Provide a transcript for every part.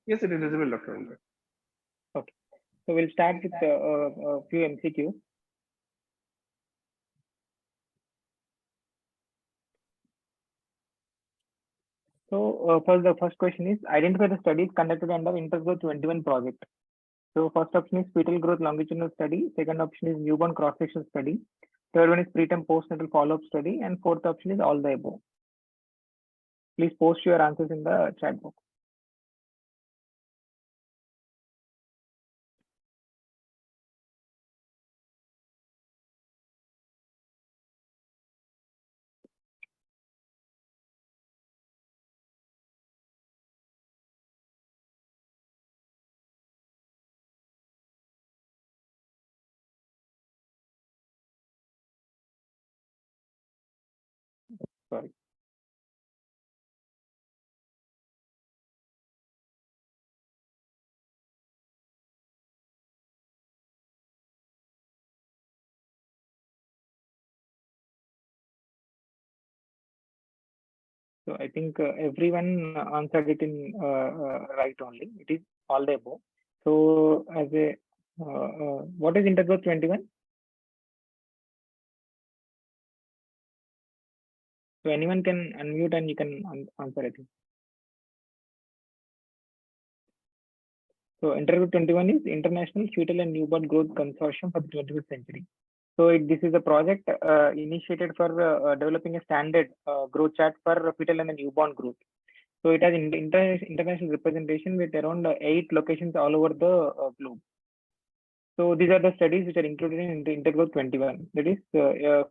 Yes, it is visible, Dr. Andre. Okay. So we'll start with a few MCQs. So first, the first question is identify the studies conducted under Intergrowth 21 project. So first option is fetal growth longitudinal study. Second option is newborn cross-section study. Third one is preterm postnatal follow-up study. And fourth option is all the above. Please post your answers in the chat box. Sorry. So I think everyone answered it in right only. It is all the above. So as a what is Intergrowth 21? So anyone can unmute and you can answer it. So Intergrowth 21 is International Fetal and Newborn Growth Consortium for the 21st century. So this is a project initiated for developing a standard growth chart for fetal and newborn growth. So it has international representation with around 8 locations all over the globe. So these are the studies which are included in Intergrowth 21. That is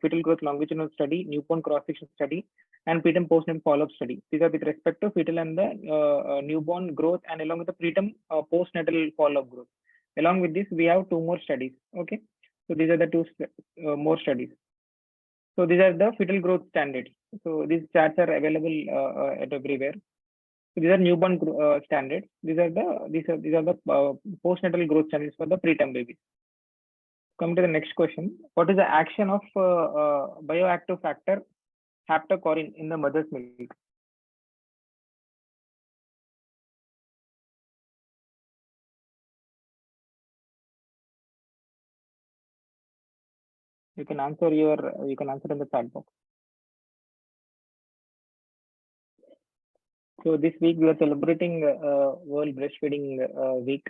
fetal growth longitudinal study, newborn cross-section study, and preterm postnatal follow-up study. These are with respect to fetal and the newborn growth, and along with the preterm postnatal follow-up growth. Along with this, we have 2 more studies. Okay, so these are the 2 more studies. So these are the fetal growth standards. So these charts are available at everywhere. So these are newborn standards. These are the postnatal growth standards for the preterm babies. Come to the next question. What is the action of bioactive factor haptocorrin in the mother's milk? You can answer in the chat box. So this week we are celebrating World Breastfeeding Week.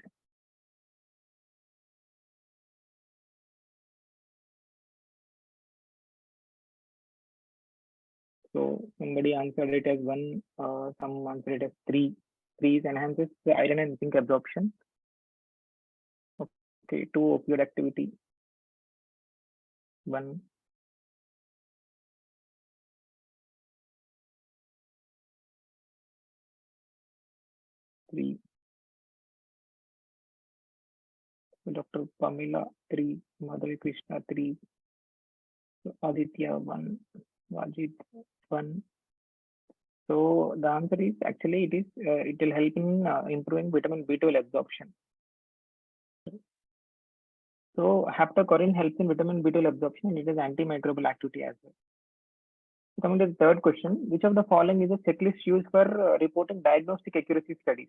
So somebody answered it as 1, some answered it as 3. 3 enhances the iron and zinc absorption. Okay, 2 opioid activity. 1. Three. Dr. Pamela 3. Madhavi Krishna 3. Aditya 1. Wajid 1. So the answer is actually it will help in improving vitamin B12 absorption. So haptocorrin helps in vitamin B12 absorption and it has antimicrobial activity as well. Coming to the third question, which of the following is a checklist used for reporting diagnostic accuracy studies?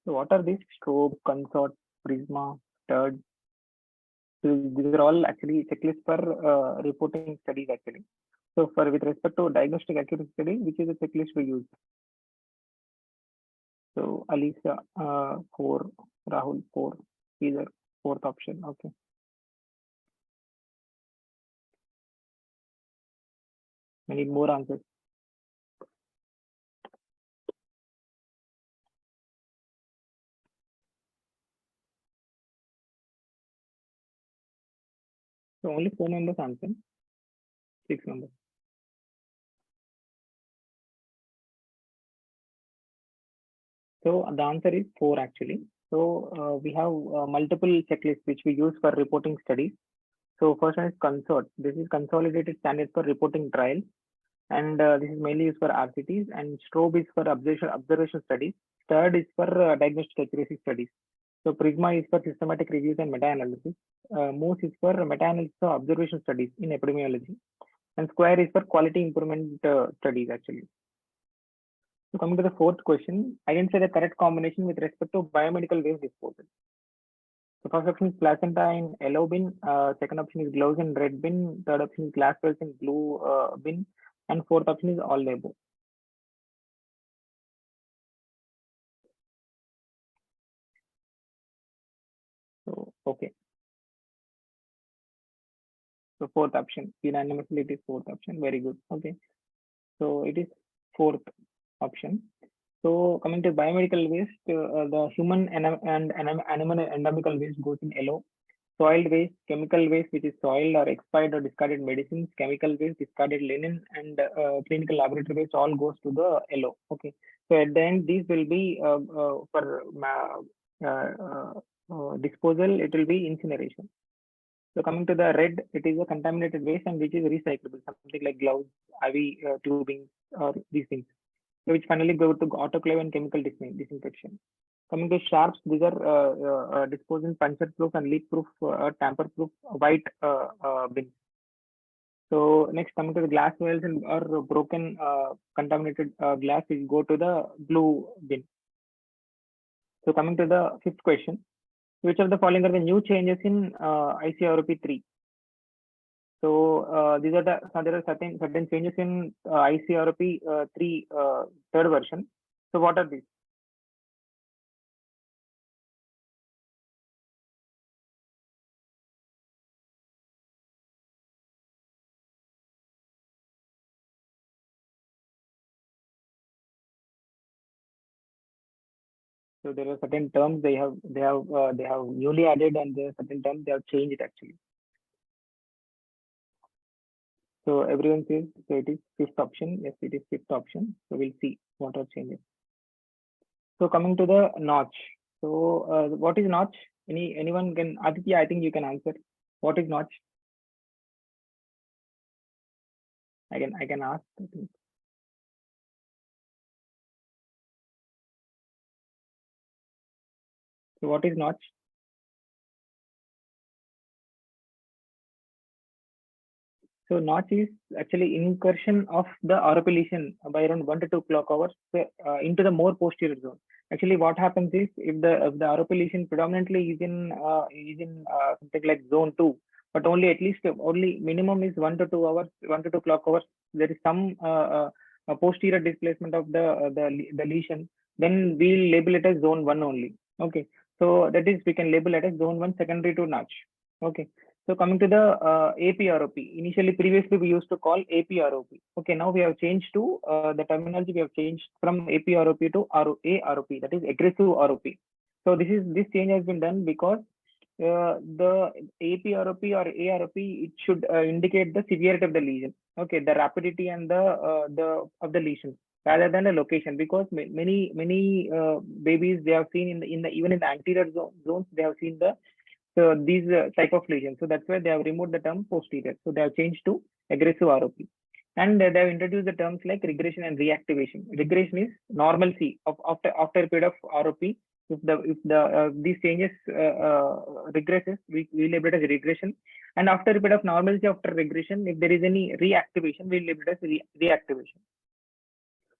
So what are these? Strobe, Consort, Prisma, Sturd. So these are all actually checklists for reporting studies actually. So for with respect to diagnostic accuracy study, which is a checklist we use? So Alisa 4, Rahul 4, either fourth option. Okay. I need more answers. So only 4 members answer. 6 members. So the answer is 4 actually. So we have multiple checklists which we use for reporting studies. So first one is Consort. This is consolidated standard for reporting trials. And this is mainly used for RCTs, and strobe is for observation studies. Third is for diagnostic accuracy studies. So Prisma is for systematic reviews and meta-analysis. MOOS is for meta-analysis of observation studies in epidemiology, and Square is for quality improvement studies actually. So coming to the fourth question, identify the correct combination with respect to biomedical waste disposal. So first option is placenta in yellow bin, second option is gloves in red bin, third option is glass wells in blue bin, and fourth option is all label. So okay. So fourth option, unanimously it is fourth option. Very good. Okay. So it is fourth option. So coming to biomedical waste, the human and animal endemical waste goes in yellow. Soil waste, chemical waste, which is soil or expired or discarded medicines, chemical waste, discarded linen, and clinical laboratory waste all goes to the yellow. Okay. So at the end, these will be for disposal. It will be incineration. So coming to the red, it is a contaminated waste and which is recyclable, something like gloves, IV tubing, or these things, which finally go to autoclave and chemical disinfection. Coming to sharps, these are disposed in puncture-proof and leak-proof, tamper-proof white bins. So next, coming to the glass wells and or broken contaminated glass, is go to the blue bin. So coming to the fifth question, which of the following are the new changes in ICRP 3? So these are there are certain changes in ICRP 3 third version. So what are these? So there are certain terms they have newly added, and there are certain terms they have changed actually. So everyone says so it is fifth option. Yes, it is fifth option. So we'll see what are changes. So coming to the notch. So what is notch? Anyone can? Aditya, I think you can answer. What is notch? I can ask. I think. So what is notch? So notch is actually incursion of the RP lesion by around 1 to 2 clock hours into the more posterior zone. Actually, what happens is if the RP lesion predominantly is in something like zone 2, but only at least only minimum is 1 to 2 hours, 1 to 2 clock hours. There is some posterior displacement of the lesion. Then we'll label it as zone 1 only. Okay, so that is we can label it as zone 1 secondary to notch. Okay. So coming to the APROP, initially previously we used to call APROP. Okay, now we have changed to the terminology. We have changed from APROP to AROP, that is aggressive ROP. So this change has been done because the APROP or AROP, it should indicate the severity of the lesion. Okay, the rapidity and the of the lesion rather than the location, because many babies they have seen in the even in the anterior zones they have seen these type of lesions. So that's why they have removed the term posterior. So they have changed to aggressive ROP. And they have introduced the terms like regression and reactivation. Regression is normalcy of after a period of ROP. If these changes regresses, we label it as regression. And after a period of normalcy after regression, if there is any reactivation, we label it as reactivation.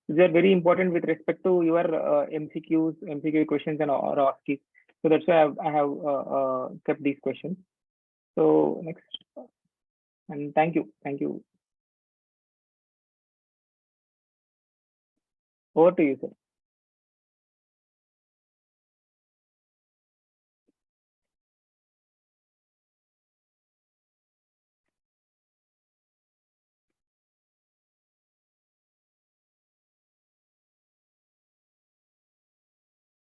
These are very important with respect to your MCQ questions and or OSCE. So that's why I have kept these questions. So next, and thank you. Over to you, sir.